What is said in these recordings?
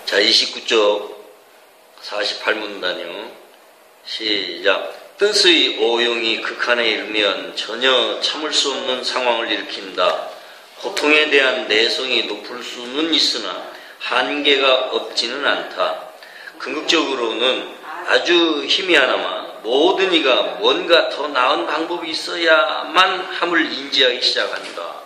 자, 29쪽 48문단이요. 시작. 뜻의 오용이 극한에 이르면 전혀 참을 수 없는 상황을 일으킨다. 고통에 대한 내성이 높을 수는 있으나 한계가 없지는 않다. 궁극적으로는 아주 희미하나마 모든 이가 뭔가 더 나은 방법이 있어야만 함을 인지하기 시작한다.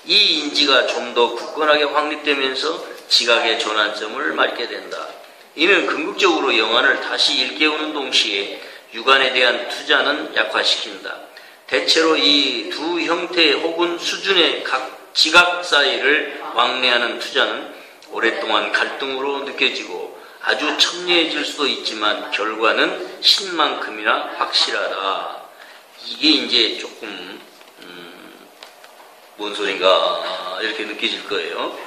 이 인지가 좀 더 굳건하게 확립되면서 지각의 전환점을 맞게 된다. 이는 궁극적으로 영안을 다시 일깨우는 동시에 육안에 대한 투자는 약화시킨다. 대체로 이 두 형태 혹은 수준의 각 지각 사이를 왕래하는 투자는 오랫동안 갈등으로 느껴지고 아주 첨예해질 수도 있지만 결과는 신만큼이나 확실하다. 이게 이제 조금 뭔 소린가 이렇게 느껴질 거예요.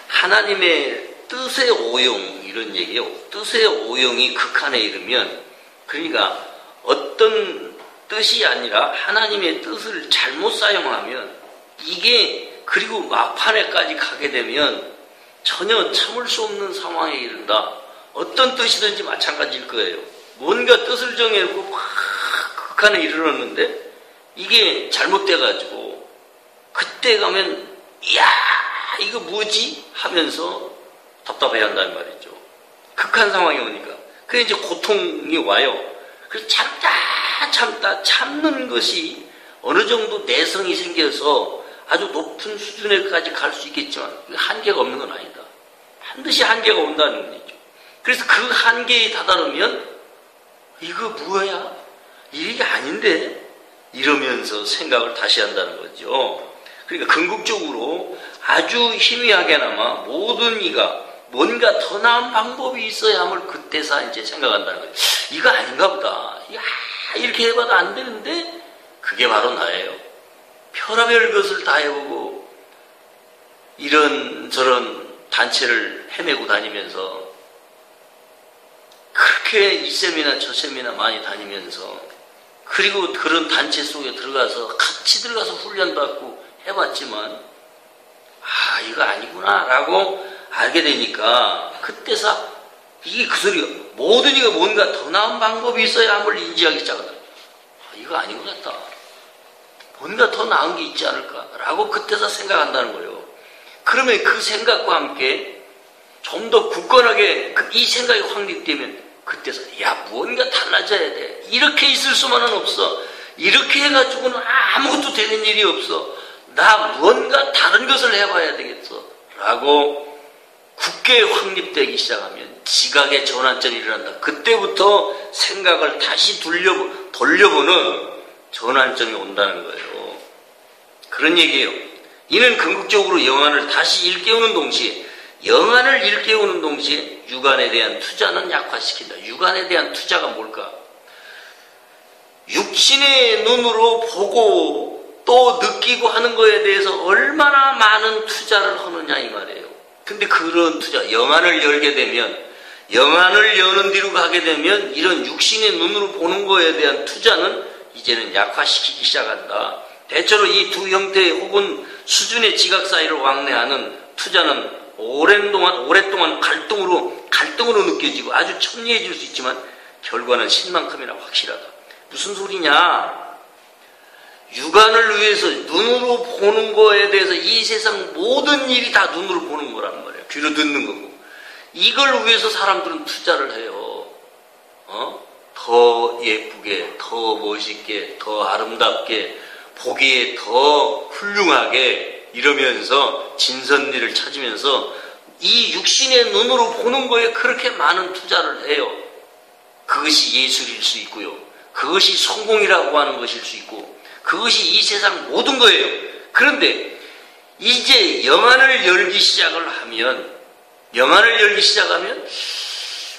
하나님의 뜻의 오용 이런 얘기예요. 뜻의 오용이 극한에 이르면 그러니까 어떤 뜻이 아니라 하나님의 뜻을 잘못 사용하면 이게 그리고 막판에까지 가게 되면 전혀 참을 수 없는 상황에 이른다. 어떤 뜻이든지 마찬가지일 거예요. 뭔가 뜻을 정해놓고 막 극한에 이르렀는데 이게 잘못돼가지고 그때 가면 이야 이거 뭐지? 하면서 답답해 한다는 말이죠. 극한 상황이 오니까. 그게 이제 고통이 와요. 그래서 참는 것이 어느 정도 내성이 생겨서 아주 높은 수준에까지 갈 수 있겠지만 한계가 없는 건 아니다. 반드시 한계가 온다는 거죠. 그래서 그 한계에 다다르면 이거 뭐야? 이게 아닌데? 이러면서 생각을 다시 한다는 거죠. 그러니까 궁극적으로 아주 희미하게나마 모든 이가 뭔가 더 나은 방법이 있어야 함을 그때서 이제 생각한다는 거예요. 이거 아닌가 보다. 야, 이렇게 해봐도 안 되는데 그게 바로 나예요. 별의별 것을 다 해보고 이런저런 단체를 헤매고 다니면서 그렇게 이 셈이나 저 셈이나 많이 다니면서 그리고 그런 단체 속에 들어가서 같이 들어가서 훈련받고 해봤지만 이거 아니구나 라고 알게 되니까 그때서 이게 그 소리가 모든 이가 뭔가 더 나은 방법이 있어야 함을 인지하기 시작한다. 이거 아닌 것 같다. 뭔가 더 나은 게 있지 않을까 라고 그때서 생각한다는 거예요. 그러면 그 생각과 함께 좀 더 굳건하게 이 생각이 확립되면 그때서 뭔가 달라져야 돼. 이렇게 있을 수만은 없어. 이렇게 해가지고는 아무것도 되는 일이 없어. 나 뭔가 다른 것을 해봐야 되겠어 라고 굳게 확립되기 시작하면 지각의 전환점이 일어난다. 그때부터 생각을 다시 돌려보는 전환점이 온다는 거예요. 그런 얘기예요. 이는 궁극적으로 영안을 다시 일깨우는 동시에 육안에 대한 투자는 약화시킨다. 육안에 대한 투자가 뭘까? 육신의 눈으로 보고 또 느끼고 하는 거에 대해서 얼마나 많은 투자를 하느냐 이 말이에요. 근데 그런 투자, 영안을 열게 되면, 영안을 여는 뒤로 가게 되면 이런 육신의 눈으로 보는 거에 대한 투자는 이제는 약화시키기 시작한다. 대체로 이 두 형태 혹은 수준의 지각 사이를 왕래하는 투자는 오랫동안 갈등으로 느껴지고 아주 첨예해질 수 있지만 결과는 신만큼이나 확실하다. 무슨 소리냐? 육안을 위해서 눈으로 보는 거에 대해서 이 세상 모든 일이 다 눈으로 보는 거란 말이에요. 귀로 듣는 거고. 이걸 위해서 사람들은 투자를 해요. 더 예쁘게, 더 멋있게, 더 아름답게, 보기에 더 훌륭하게 이러면서 진선미를 찾으면서 이 육신의 눈으로 보는 거에 그렇게 많은 투자를 해요. 그것이 예술일 수 있고요. 그것이 성공이라고 하는 것일 수 있고 그것이 이 세상 모든 거예요. 그런데 이제 영안을 열기 시작하면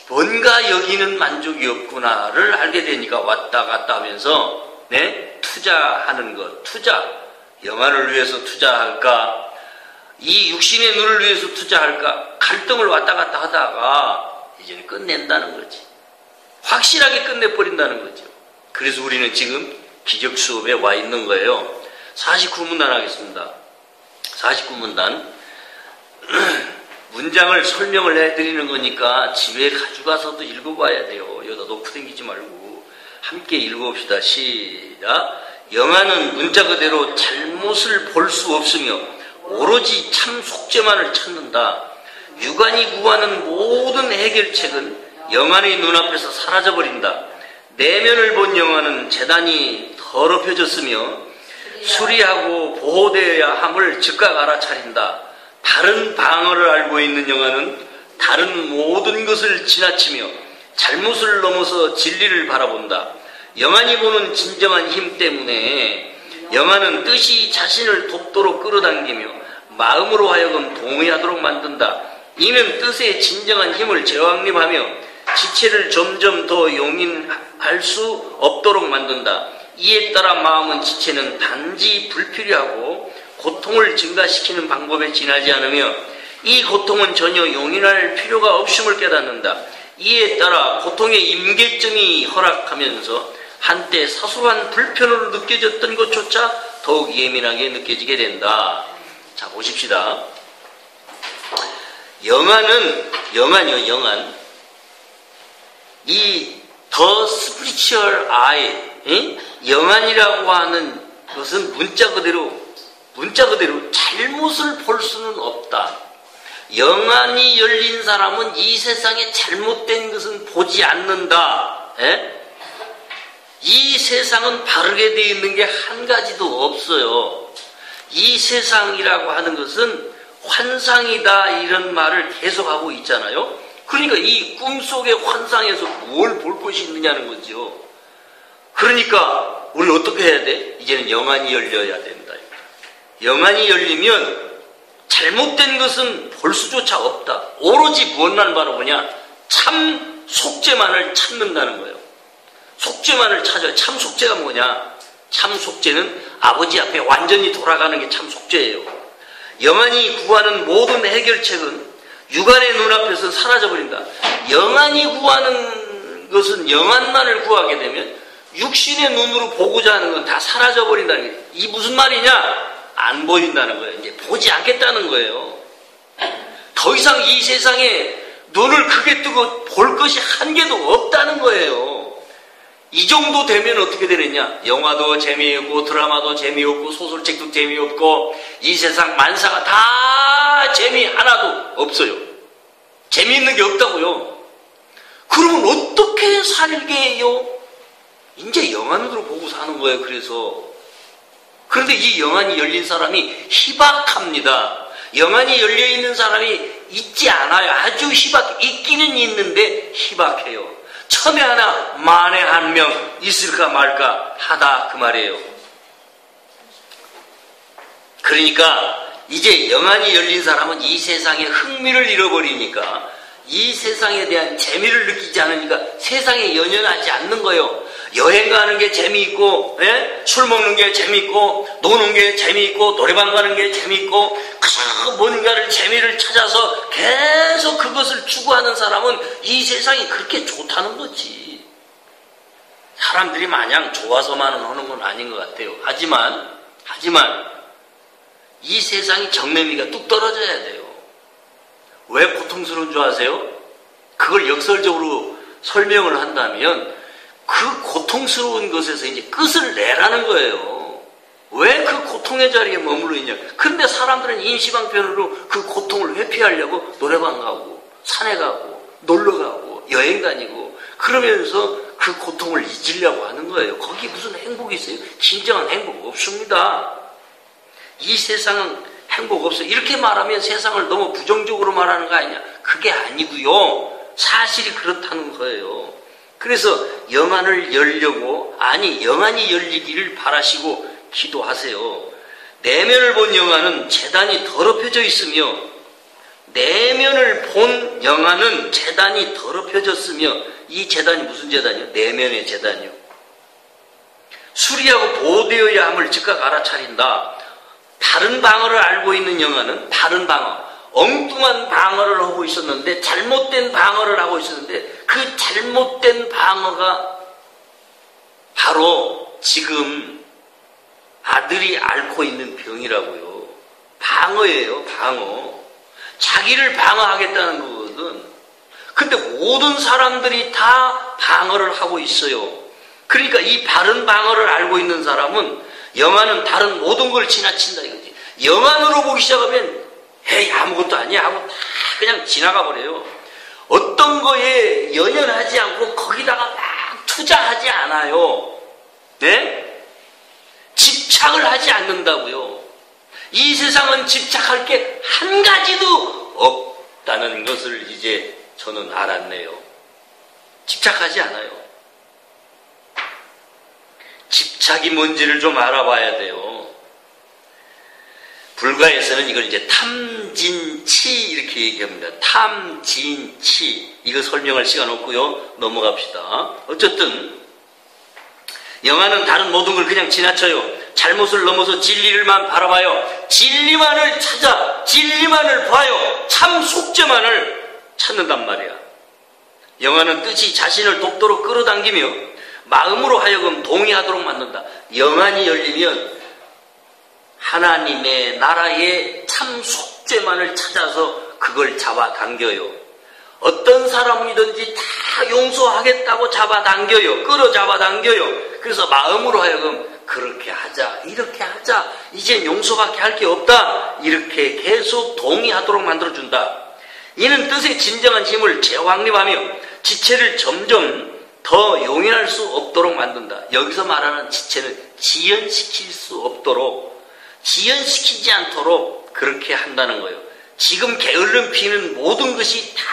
뭔가 여기는 만족이 없구나를 알게 되니까 왔다 갔다 하면서 투자하는 것, 영안을 위해서 투자할까? 이 육신의 눈을 위해서 투자할까? 갈등을 왔다 갔다 하다가 이제는 끝낸다는 거지. 확실하게 끝내버린다는 거죠. 그래서 우리는 지금 기적 수업에 와 있는 거예요. 49문단 하겠습니다. 49문단 문장을 설명을 해드리는 거니까 집에 가져가서도 읽어봐야 돼요. 여기다 놓고 다니지 말고 함께 읽어봅시다. 시작. 영안은 문자 그대로 잘못을 볼 수 없으며 오로지 참 속죄만을 찾는다. 육안이 구하는 모든 해결책은 영안의 눈앞에서 사라져버린다. 내면을 본 영안은 재단이 더럽혀졌으며 수리하고 보호되어야 함을 즉각 알아차린다. 다른 방어를 알고 있는 영안은 다른 모든 것을 지나치며 잘못을 넘어서 진리를 바라본다. 영안이 보는 진정한 힘 때문에 영안은 뜻이 자신을 돕도록 끌어당기며 마음으로 하여금 동의하도록 만든다. 이는 뜻의 진정한 힘을 재확립하며 지체를 점점 더 용인할 수 없도록 만든다. 이에 따라 마음은 지체는 단지 불필요하고 고통을 증가시키는 방법에 지나지 않으며 이 고통은 전혀 용인할 필요가 없음을 깨닫는다. 이에 따라 고통의 임계점이 허락하면서 한때 사소한 불편으로 느껴졌던 것조차 더욱 예민하게 느껴지게 된다. 자, 보십시다. 영안이요, 영안. 이 더 스피리추얼 아이, 영안이라고 하는 것은 문자 그대로 잘못을 볼 수는 없다. 영안이 열린 사람은 이 세상에 잘못된 것은 보지 않는다. 이 세상은 바르게 되어 있는 게 한 가지도 없어요. 이 세상이라고 하는 것은 환상이다, 이런 말을 계속하고 있잖아요. 그러니까 이 꿈속의 환상에서 뭘 볼 것이 있느냐는 거죠. 그러니까 우리 어떻게 해야 돼? 이제는 영안이 열려야 된다. 영안이 열리면 잘못된 것은 볼 수조차 없다. 오로지 무엇만 바라보냐? 참 속죄만을 찾는다는 거예요. 속죄만을 찾아요. 참 속죄가 뭐냐? 참 속죄는 아버지 앞에 완전히 돌아가는 게 참 속죄예요. 영안이 구하는 모든 해결책은 육안의 눈앞에서 사라져버린다. 영안이 구하는 것은 영안만을 구하게 되면 육신의 눈으로 보고자 하는 건 다 사라져버린다는 게, 이 무슨 말이냐? 안 보인다는 거예요. 이제 보지 않겠다는 거예요. 더 이상 이 세상에 눈을 크게 뜨고 볼 것이 한 개도 없다는 거예요. 이 정도 되면 어떻게 되느냐? 영화도 재미없고 드라마도 재미없고 소설책도 재미없고 이 세상 만사가 다 재미 하나도 없어요. 재미있는 게 없다고요. 그러면 어떻게 살게 해요? 이제 영안으로 보고 사는 거예요. 그런데 이 영안이 열린 사람이 희박합니다. 영안이 열려있는 사람이 있지 않아요. 아주 있기는 있는데 희박해요. 천에 하나 만에 한 명 있을까 말까 하다, 그 말이에요. 그러니까 이제 영안이 열린 사람은 이 세상에 흥미를 잃어버리니까, 이 세상에 대한 재미를 느끼지 않으니까 세상에 연연하지 않는 거예요. 여행 가는 게 재미있고, 술 먹는 게 재미있고, 노는 게 재미있고, 노래방 가는 게 재미있고, 그 뭔가를 재미를 찾아서 계속 그것을 추구하는 사람은 이 세상이 그렇게 좋다는 거지. 사람들이 마냥 좋아서만 하는 건 아닌 것 같아요. 하지만 이 세상이 정내미가 뚝 떨어져야 돼요. 왜 고통스러운 줄 아세요? 그걸 역설적으로 설명을 한다면 그 고통스러운 것에서 이제 끝을 내라는 거예요. 왜 그 고통의 자리에 머물러 있냐? 그런데 사람들은 임시방편으로 그 고통을 회피하려고 노래방 가고 산에 가고 놀러 가고 여행 다니고 그러면서 그 고통을 잊으려고 하는 거예요. 거기 무슨 행복이 있어요? 진정한 행복 없습니다. 이 세상은 행복 없어요. 이렇게 말하면 세상을 너무 부정적으로 말하는 거 아니냐? 그게 아니고요. 사실이 그렇다는 거예요. 그래서 영안을 열려고, 영안이 열리기를 바라시고 기도하세요. 내면을 본 영안은 재단이 더럽혀져 있으며, 내면을 본 영안은 재단이 더럽혀졌으며, 이 재단이 무슨 재단이요? 내면의 재단이요. 수리하고 보호되어야 함을 즉각 알아차린다. 다른 방어를 알고 있는 영안은 다른 방어, 엉뚱한 방어를 하고 있었는데, 잘못된 방어를 하고 있었는데, 그 잘못된 방어가 바로 지금 아들이 앓고 있는 병이라고요. 방어예요, 방어. 자기를 방어하겠다는 거거든. 근데 모든 사람들이 다 방어를 하고 있어요. 그러니까 이 바른 방어를 알고 있는 사람은 영안은 다른 모든 걸 지나친다 이거지. 영안으로 보기 시작하면 에이 아무것도 아니야 하고 다 그냥 지나가 버려요. 어떤 거에 연연하지 않고 거기다가 막 투자하지 않아요. 네? 집착을 하지 않는다고요. 이 세상은 집착할 게 한 가지도 없다는 것을 이제 저는 알았네요. 집착하지 않아요. 집착이 뭔지를 좀 알아봐야 돼요. 불가에서는 이걸 이제 탐진치 이렇게 얘기합니다. 탐진치. 이거 설명할 시간 없고요. 넘어갑시다. 어쨌든 영화는 다른 모든 걸 그냥 지나쳐요. 잘못을 넘어서 진리를만 바라봐요. 진리만을 찾아 진리만을 봐요. 참 속죄만을 찾는단 말이야. 영화는 뜻이 자신을 돕도록 끌어당기며 마음으로 하여금 동의하도록 만든다. 영안이 열리면 하나님의 나라의 참 속죄만을 찾아서 그걸 잡아당겨요. 어떤 사람이든지 다 용서하겠다고 잡아당겨요. 끌어잡아당겨요. 그래서 마음으로 하여금 그렇게 하자, 이렇게 하자, 이젠 용서밖에 할 게 없다, 이렇게 계속 동의하도록 만들어준다. 이는 뜻의 진정한 힘을 재확립하며 지체를 점점 더 용인할 수 없도록 만든다. 여기서 말하는 지체는 지연시킬 수 없도록, 지연시키지 않도록 그렇게 한다는 거예요. 지금 게을름 피는 모든 것이 다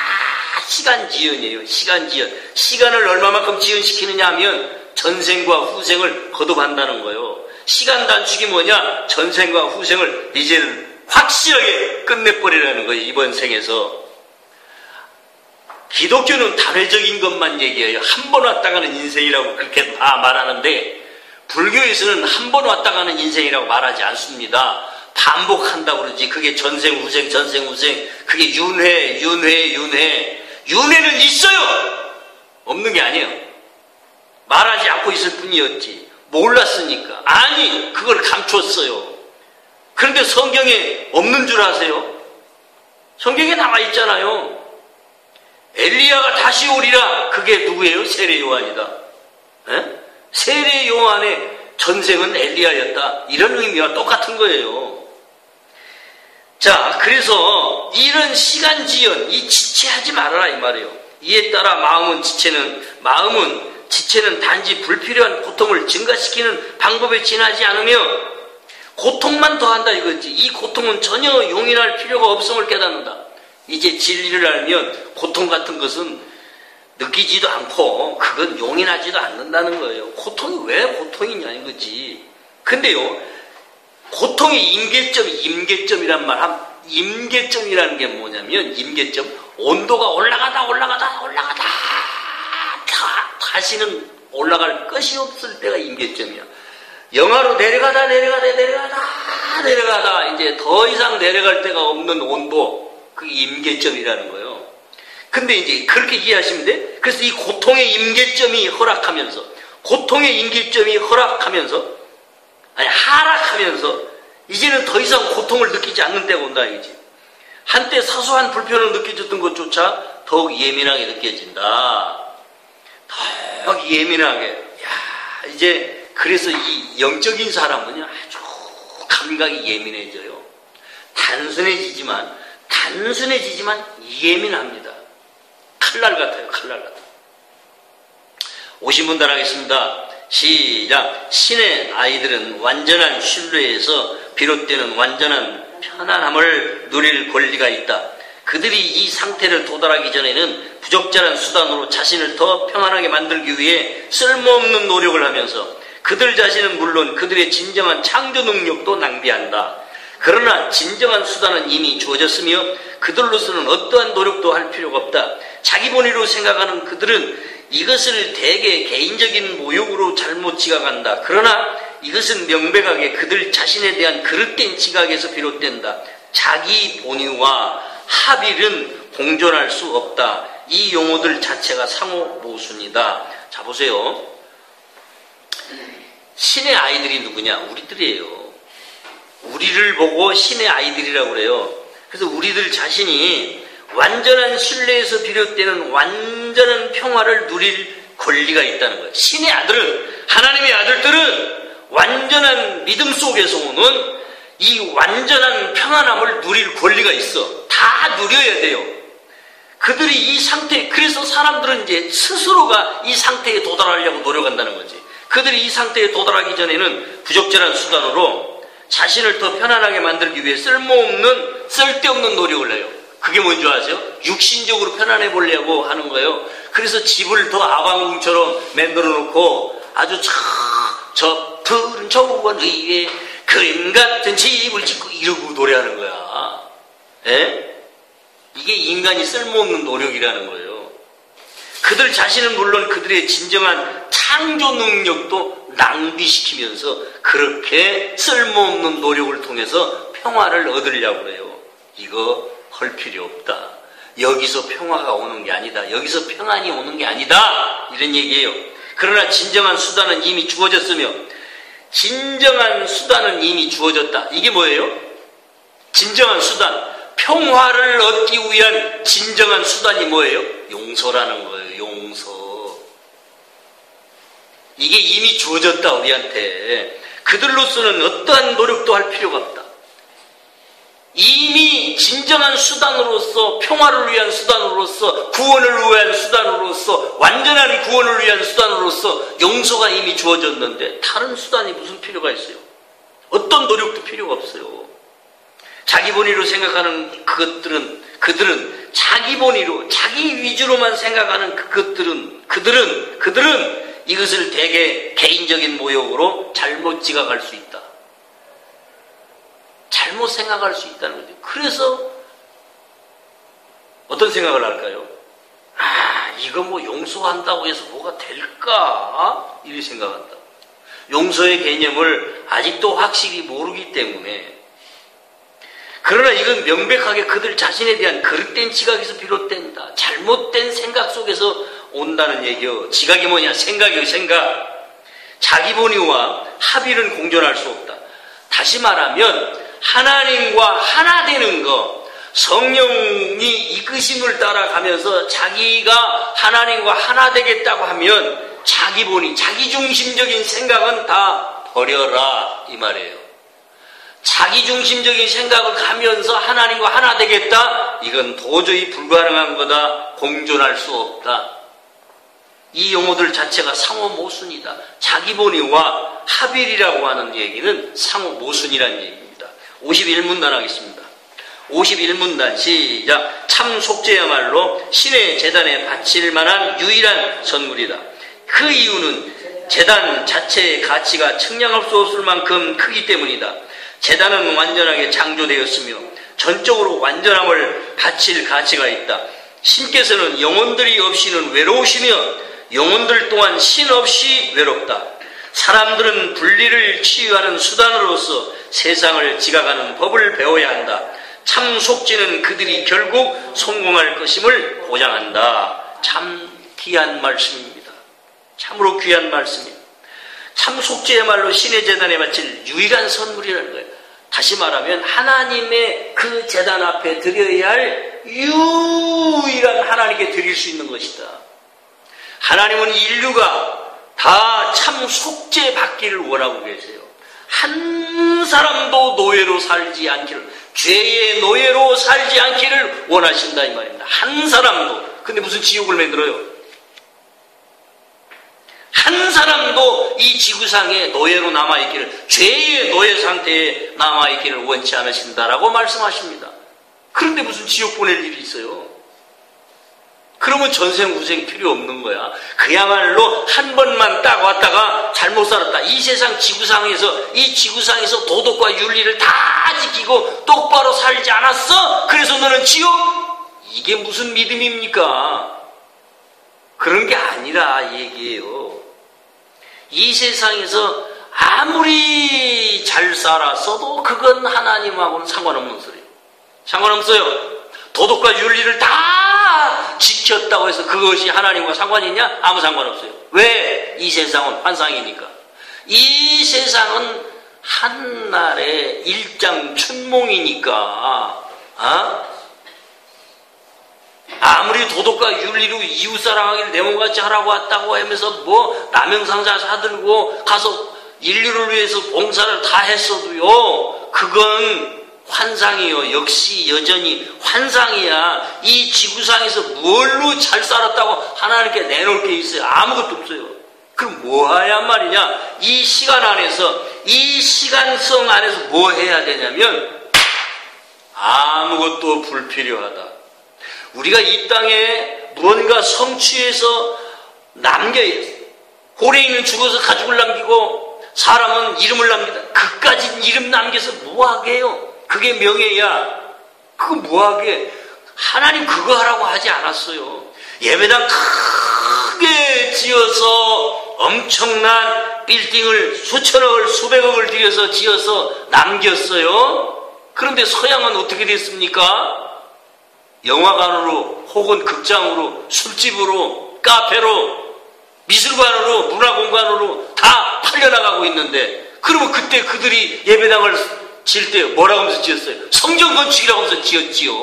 시간 지연이에요. 시간 지연. 시간을 얼마만큼 지연시키느냐 하면 전생과 후생을 거듭한다는 거예요. 시간 단축이 뭐냐? 전생과 후생을 이제는 확실하게 끝내버리라는 거예요. 이번 생에서. 기독교는 단회적인 것만 얘기해요. 한 번 왔다 가는 인생이라고 그렇게 다 말하는데 불교에서는 한 번 왔다 가는 인생이라고 말하지 않습니다. 반복한다고 그러지. 그게 전생 후생 전생 후생, 그게 윤회. 윤회는 있어요. 없는 게 아니에요. 말하지 않고 있을 뿐이었지. 몰랐으니까. 아니, 그걸 감췄어요. 그런데 성경에 없는 줄 아세요? 성경에 나와 있잖아요. 엘리야가 다시 오리라. 그게 누구예요? 세례 요한이다. 세례 요한의 전생은 엘리야였다. 이런 의미와 똑같은 거예요. 자, 그래서 이런 시간 지연, 이 지체하지 말아라 이 말이에요. 이에 따라 지체는 단지 불필요한 고통을 증가시키는 방법에 지나지 않으며 고통만 더한다 이거지. 이 고통은 전혀 용인할 필요가 없음을 깨닫는다. 이제 진리를 알면 고통 같은 것은 느끼지도 않고 그건 용인하지도 않는다는 거예요. 고통이 왜 고통이냐 이거지. 근데요, 고통의 임계점이란 말, 임계점이라는 게 뭐냐면, 임계점, 온도가 올라가다 다시는 올라갈 것이 없을 때가 임계점이야. 영하로 내려가다 이제 더 이상 내려갈 데가 없는 온도, 그게 임계점이라는 거예요. 근데 이제 그렇게 이해하시면 돼. 그래서 이 고통의 임계점이 하락하면서 이제는 더 이상 고통을 느끼지 않는 때가 온다 이거지. 한때 사소한 불편을 느껴졌던 것조차 더욱 예민하게 느껴진다. 더욱 예민하게. 야, 이제 그래서 이 영적인 사람은 아주 감각이 예민해져요. 단순해지지만 예민합니다. 칼날 같아요. 오신 분 따라하겠습니다. 시작. 신의 아이들은 완전한 신뢰에서 비롯되는 완전한 편안함을 누릴 권리가 있다. 그들이 이 상태를 도달하기 전에는 부적절한 수단으로 자신을 더 평안하게 만들기 위해 쓸모없는 노력을 하면서 그들 자신은 물론 그들의 진정한 창조 능력도 낭비한다. 그러나 진정한 수단은 이미 주어졌으며 그들로서는 어떠한 노력도 할 필요가 없다. 자기 본위로 생각하는 그들은 이것을 대개 개인적인 모욕으로 잘못 지각한다. 그러나 이것은 명백하게 그들 자신에 대한 그릇된 지각에서 비롯된다. 자기 본위와 합일은 공존할 수 없다. 이 용어들 자체가 상호 모순이다. 자, 보세요. 신의 아이들이 누구냐? 우리들이에요. 우리를 보고 신의 아이들이라고 그래요. 그래서 우리들 자신이 완전한 신뢰에서 비롯되는 완전한 평화를 누릴 권리가 있다는 거예요. 신의 아들은, 하나님의 아들들은 완전한 믿음 속에서 오는 이 완전한 평안함을 누릴 권리가 있어. 다 누려야 돼요. 그들이 이 상태, 그래서 사람들은 이제 스스로가 이 상태에 도달하려고 노력한다는 거지. 그들이 이 상태에 도달하기 전에는 부적절한 수단으로 자신을 더 편안하게 만들기 위해 쓸데없는 노력을 해요. 그게 뭔지 아세요? 육신적으로 편안해 보려고 하는 거예요. 그래서 집을 더 아방궁처럼 만들어 놓고 아주 저 푸른 초원 위에 그림 같은 집을 짓고 이러고 노래하는 거야. 예? 이게 인간이 쓸모없는 노력이라는 거예요. 그들 자신은 물론 그들의 진정한 창조 능력도 낭비시키면서 그렇게 쓸모없는 노력을 통해서 평화를 얻으려고 그래요. 이거 할 필요 없다. 여기서 평화가 오는 게 아니다. 여기서 평안이 오는 게 아니다. 이런 얘기예요. 그러나 진정한 수단은 이미 주어졌으며 진정한 수단은 이미 주어졌다. 이게 뭐예요? 진정한 수단. 평화를 얻기 위한 진정한 수단이 뭐예요? 용서라는 거예요. 용서. 이게 이미 주어졌다. 우리한테. 그들로서는 어떠한 노력도 할 필요가 없다. 이미 진정한 수단으로서, 평화를 위한 수단으로서, 구원을 위한 수단으로서, 완전한 구원을 위한 수단으로서 용서가 이미 주어졌는데 다른 수단이 무슨 필요가 있어요? 어떤 노력도 필요가 없어요. 자기 본위로 생각하는 그들은 자기 본위로, 자기 위주로만 생각하는 그들은 이것을 대개 개인적인 모욕으로 잘못 지각할 수 있다. 잘못 생각할 수 있다는 거죠. 그래서 어떤 생각을 할까요? 이거 뭐 용서한다고 해서 뭐가 될까? 이렇게 생각한다. 용서의 개념을 아직도 확실히 모르기 때문에. 그러나 이건 명백하게 그들 자신에 대한 그릇된 지각에서 비롯된다. 잘못된 생각 속에서 온다는 얘기요. 지각이 뭐냐? 생각이요, 생각. 자기 본의와 합의는 공존할 수 없다. 다시 말하면 하나님과 하나 되는 거, 성령이 이끄심을 따라가면서 자기가 하나님과 하나 되겠다고 하면 자기 본의, 자기중심적인 생각은 다 버려라 이 말이에요. 자기중심적인 생각을 가면서 하나님과 하나 되겠다? 이건 도저히 불가능한 거다. 공존할 수 없다. 이 용어들 자체가 상호 모순이다. 자기 본의와 합일이라고 하는 얘기는 상호 모순이라는 얘기입니다. 51문단 하겠습니다. 51문단 시작. 참 속죄야말로 신의 제단에 바칠 만한 유일한 선물이다. 그 이유는 제단 자체의 가치가 측량할 수 없을 만큼 크기 때문이다. 제단은 완전하게 창조되었으며 전적으로 완전함을 바칠 가치가 있다. 신께서는 영혼들이 없이는 외로우시며 영혼들 또한 신 없이 외롭다. 사람들은 분리를 치유하는 수단으로서 세상을 지각하는 법을 배워야 한다. 참 속죄는 그들이 결국 성공할 것임을 보장한다. 참 귀한 말씀입니다. 참으로 귀한 말씀입니다. 참 속죄야말로 신의 제단에 바칠 유일한 선물이라는 거예요. 다시 말하면 하나님의 그 제단 앞에 드려야 할 유일한 하나님께 드릴 수 있는 것이다. 하나님은 인류가 다 참 속죄 받기를 원하고 계세요. 한 사람도 노예로 살지 않기를, 죄의 노예로 살지 않기를 원하신다 이 말입니다. 한 사람도. 근데 무슨 지옥을 만들어요? 한 사람도 이 지구상에 노예로 남아있기를, 죄의 노예 상태에 남아있기를 원치 않으신다라고 말씀하십니다. 그런데 무슨 지옥 보낼 일이 있어요? 그러면 전생후생 필요 없는 거야. 그야말로 한 번만 딱 왔다가 잘못 살았다. 이 세상 지구상에서 도덕과 윤리를 다 지키고 똑바로 살지 않았어? 그래서 너는 지옥? 이게 무슨 믿음입니까? 그런 게 아니라 얘기예요. 이 세상에서 아무리 잘 살았어도 그건 하나님하고는 상관없는 소리예요. 상관없어요. 도덕과 윤리를 다 지켰다고 해서 그것이 하나님과 상관이 있냐? 아무 상관없어요. 왜? 이 세상은 환상이니까. 이 세상은 한날의 일장춘몽이니까 아무리 도덕과 윤리로 이웃사랑하기를 내 몸같이 하라고 왔다고 하면서 뭐 남영상자 사들고 가서 인류를 위해서 봉사를 다 했어도요, 그건 환상이요. 역시 여전히 환상이야. 이 지구상에서 뭘로 잘 살았다고 하나님께 내놓을 게 있어요? 아무것도 없어요. 그럼 뭐 해야 말이냐? 이 시간 안에서, 이 시간성 안에서 뭐 해야 되냐면 아무것도 불필요하다. 우리가 이 땅에 무언가 성취해서 남겨야 돼. 호랭이는 죽어서 가죽을 남기고 사람은 이름을 남기다. 그까진 이름 남겨서 뭐하게 해요? 그게 명예야. 그거 뭐하게? 하나님 그거 하라고 하지 않았어요. 예배당 크게 지어서 엄청난 빌딩을 수천억을 수백억을 들여서 지어서 남겼어요. 그런데 서양은 어떻게 됐습니까? 영화관으로 혹은 극장으로 술집으로 카페로 미술관으로 문화공간으로 다 팔려나가고 있는데, 그러면 그때 그들이 예배당을 지을 때 뭐라고 하면서 지었어요? 성전 건축이라고 하면서 지었지요.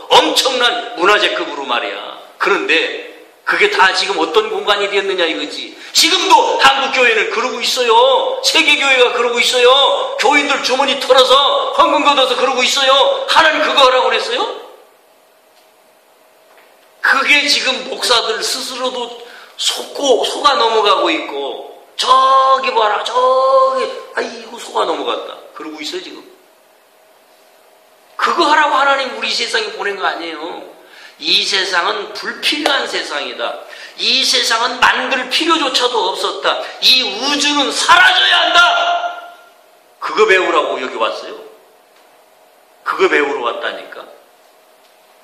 엄청난 문화재급으로 말이야. 그런데 그게 다 지금 어떤 공간이 되었느냐 이거지. 지금도 한국교회는 그러고 있어요. 세계교회가 그러고 있어요. 교인들 주머니 털어서 헌금 걷어서 그러고 있어요. 하나님 그거 하라고 그랬어요? 그게 지금 목사들 스스로도 속아 넘어가고 있고, 저기 봐라, 저기, 아이고, 속아 넘어갔다. 그러고 있어요, 지금. 그거 하라고 하나님 우리 세상에 보낸 거 아니에요. 이 세상은 불필요한 세상이다. 이 세상은 만들 필요조차도 없었다. 이 우주는 사라져야 한다. 그거 배우라고 여기 왔어요. 그거 배우러 왔다니까.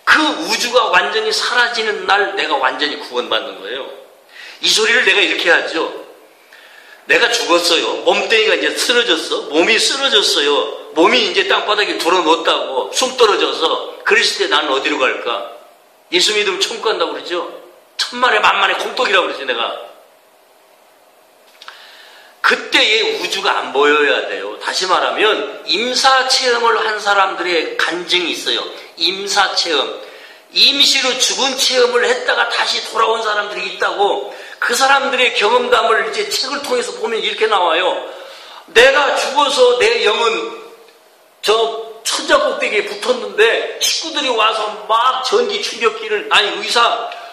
그 우주가 완전히 사라지는 날 내가 완전히 구원받는 거예요. 이 소리를 내가 이렇게 하죠. 내가 죽었어요. 몸뚱이가 이제 쓰러졌어. 몸이 쓰러졌어요. 몸이 이제 땅바닥에 들어놓았다고 숨 떨어져서 그랬을 때 나는 어디로 갈까? 예수 믿으면 천국 간다고 그러죠. 천만에 만만에 콩떡이라고 그러지 내가. 그때의 우주가 안 보여야 돼요. 다시 말하면 임사체험을 한 사람들의 간증이 있어요. 임사체험. 임시로 죽은 체험을 했다가 다시 돌아온 사람들이 있다고. 그 사람들의 경험담을 이제 책을 통해서 보면 이렇게 나와요. 내가 죽어서 내 영은 저 천장 꼭대기에 붙었는데 식구들이 와서 막 전기 충격기를, 아니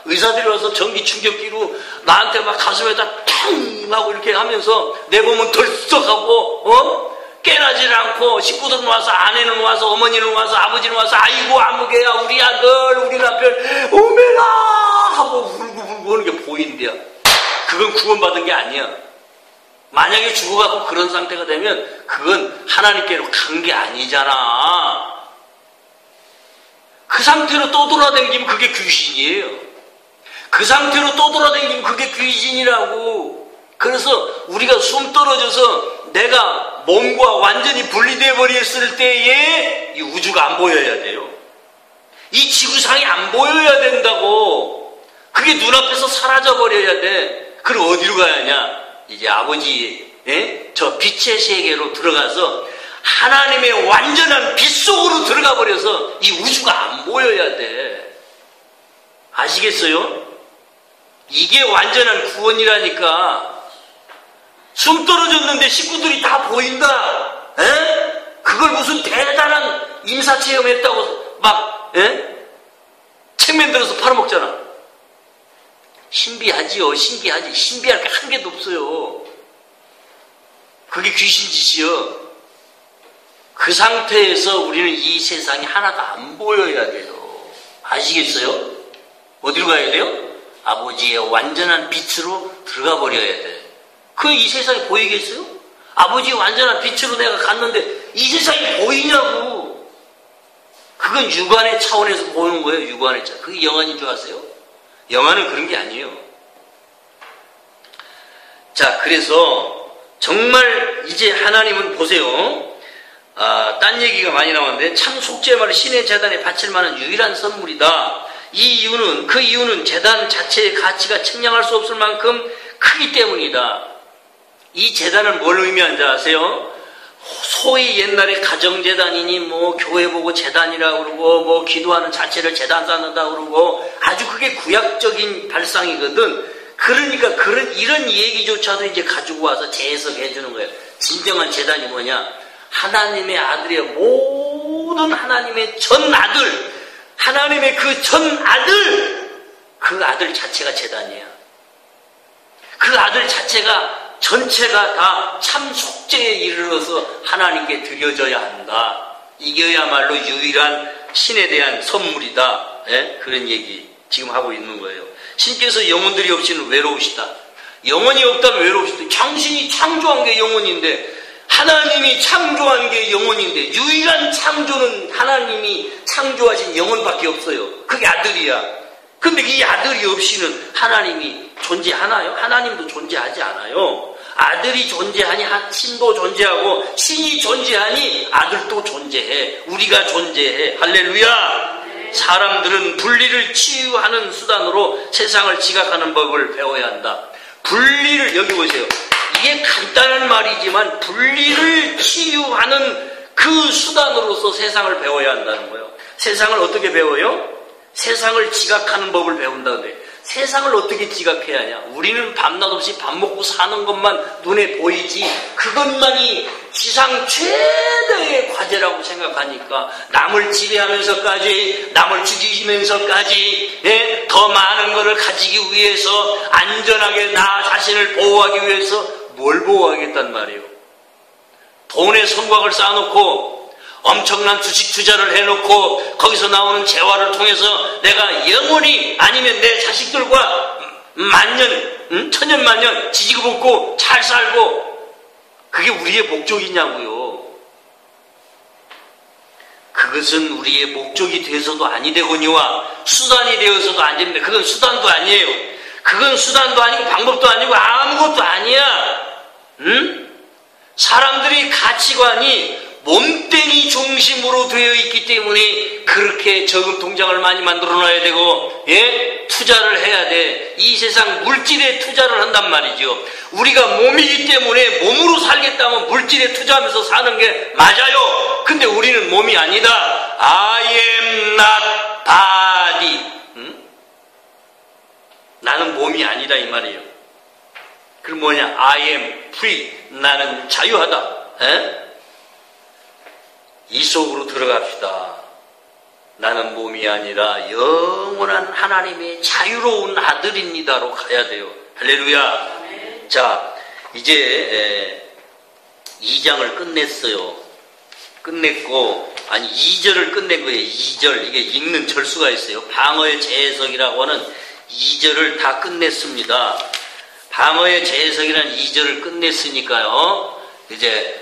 의사들이 와서 전기 충격기로 나한테 막 가슴에다 탕 하고 이렇게 하면서 내 몸은 덜썩하고 깨나질 않고, 식구들은 와서, 아내는 와서, 어머니는 와서, 아버지는 와서, 아이고 아무개야 우리 아들 우리 남편 오메라 하고 울고 오는 게 보인대요. 그건 구원받은 게 아니야. 만약에 죽어가고 그런 상태가 되면 그건 하나님께로 간 게 아니잖아. 그 상태로 또 돌아다니면 그게 귀신이에요. 그 상태로 또 돌아다니면 그게 귀신이라고. 그래서 우리가 숨 떨어져서 내가 몸과 완전히 분리되어 버렸을 때에 이 우주가 안 보여야 돼요. 이 지구상이 안 보여야 된다고. 그게 눈앞에서 사라져 버려야 돼. 그럼 어디로 가야 하냐? 이제 아버지 저 빛의 세계로 들어가서 하나님의 완전한 빛 속으로 들어가 버려서 이 우주가 안 보여야 돼. 아시겠어요? 이게 완전한 구원이라니까. 숨 떨어졌는데 식구들이 다 보인다. 그걸 무슨 대단한 임사체험했다고 막 책 만들어서 팔아먹잖아. 신비하지요. 신기하지. 신비할 게 한 개도 없어요. 그게 귀신짓이요. 그 상태에서 우리는 이 세상이 하나도 안 보여야 돼요. 아시겠어요? 어디로 가야 돼요? 아버지의 완전한 빛으로 들어가 버려야 돼. 그 이 세상이 보이겠어요? 아버지의 완전한 빛으로 내가 갔는데 이 세상이 보이냐고. 그건 육안의 차원에서 보는 거예요. 육안의 차원. 그게 영안인 줄 아세요? 영안은 그런 게 아니에요. 자, 그래서 정말 이제 하나님은 보세요. 딴 얘기가 많이 나왔는데 참 속죄마를 신의 제단에 바칠 만한 유일한 선물이다. 그 이유는 제단 자체의 가치가 측량할 수 없을 만큼 크기 때문이다. 이 제단은 뭘 의미하는지 아세요? 소위 옛날에 가정재단이니 뭐 교회 보고 재단이라고 그러고 뭐 기도하는 자체를 재단 쌓는다고 그러고 아주 그게 구약적인 발상이거든. 그러니까 이런 얘기조차도 이제 가지고 와서 재해석해 주는 거예요. 진정한 재단이 뭐냐? 하나님의 아들이에요. 모든 하나님의 전 아들, 하나님의 그 전 아들, 그 아들 자체가 재단이에요. 그 아들 자체가 전체가 다 참 속죄에 이르러서 하나님께 드려져야 한다. 이게야말로 유일한 신에 대한 선물이다. 예? 그런 얘기 지금 하고 있는 거예요. 신께서 영혼들이 없이는 외로우시다. 영혼이 없다면 외로우시다. 당신이 창조한 게 영혼인데, 하나님이 창조한 게 영혼인데, 유일한 창조는 하나님이 창조하신 영혼밖에 없어요. 그게 아들이야. 근데 이 아들이 없이는 하나님이 존재하나요? 하나님도 존재하지 않아요. 아들이 존재하니 신도 존재하고, 신이 존재하니 아들도 존재해. 우리가 존재해. 할렐루야. 사람들은 분리를 치유하는 수단으로 세상을 지각하는 법을 배워야 한다. 분리를, 여기 보세요. 이게 간단한 말이지만 분리를 치유하는 그 수단으로서 세상을 배워야 한다는 거예요. 세상을 어떻게 배워요? 세상을 지각하는 법을 배운다는데, 세상을 어떻게 지각해야 하냐? 우리는 밤낮 없이 밥 먹고 사는 것만 눈에 보이지, 그것만이 지상 최대의 과제라고 생각하니까 남을 지배하면서까지, 남을 죽이면서까지, 예? 더 많은 것을 가지기 위해서, 안전하게 나 자신을 보호하기 위해서 뭘 보호하겠단 말이에요? 돈의 성곽을 쌓아놓고 엄청난 주식 투자를 해놓고 거기서 나오는 재화를 통해서 내가 영원히, 아니면 내 자식들과 만년, 천년만년 지지고 볶고 잘 살고, 그게 우리의 목적이냐고요. 그것은 우리의 목적이 되어서도 아니 되거니와 수단이 되어서도 안 됩니다. 그건 수단도 아니에요. 그건 수단도 아니고 방법도 아니고 아무것도 아니야. 사람들이 가치관이 몸뚱이 중심으로 되어 있기 때문에 그렇게 저금 통장을 많이 만들어 놔야 되고, 예? 투자를 해야 돼. 이 세상 물질에 투자를 한단 말이죠. 우리가 몸이기 때문에 몸으로 살겠다면 물질에 투자하면서 사는 게 맞아요. 근데 우리는 몸이 아니다. I am not body. 나는 몸이 아니다 이 말이에요. 그럼 뭐냐? I am free. 나는 자유하다. 에? 이 속으로 들어갑시다. 나는 몸이 아니라 영원한 하나님의 자유로운 아들입니다로 가야 돼요. 할렐루야. 네. 자, 이제 2장을 끝냈어요. 끝냈고, 아니 2절을 끝낸 거예요. 2절. 이게 읽는 절수가 있어요. 방어의 재해석이라고 하는 2절을 다 끝냈습니다. 방어의 재해석이라는 2절을 끝냈으니까요. 이제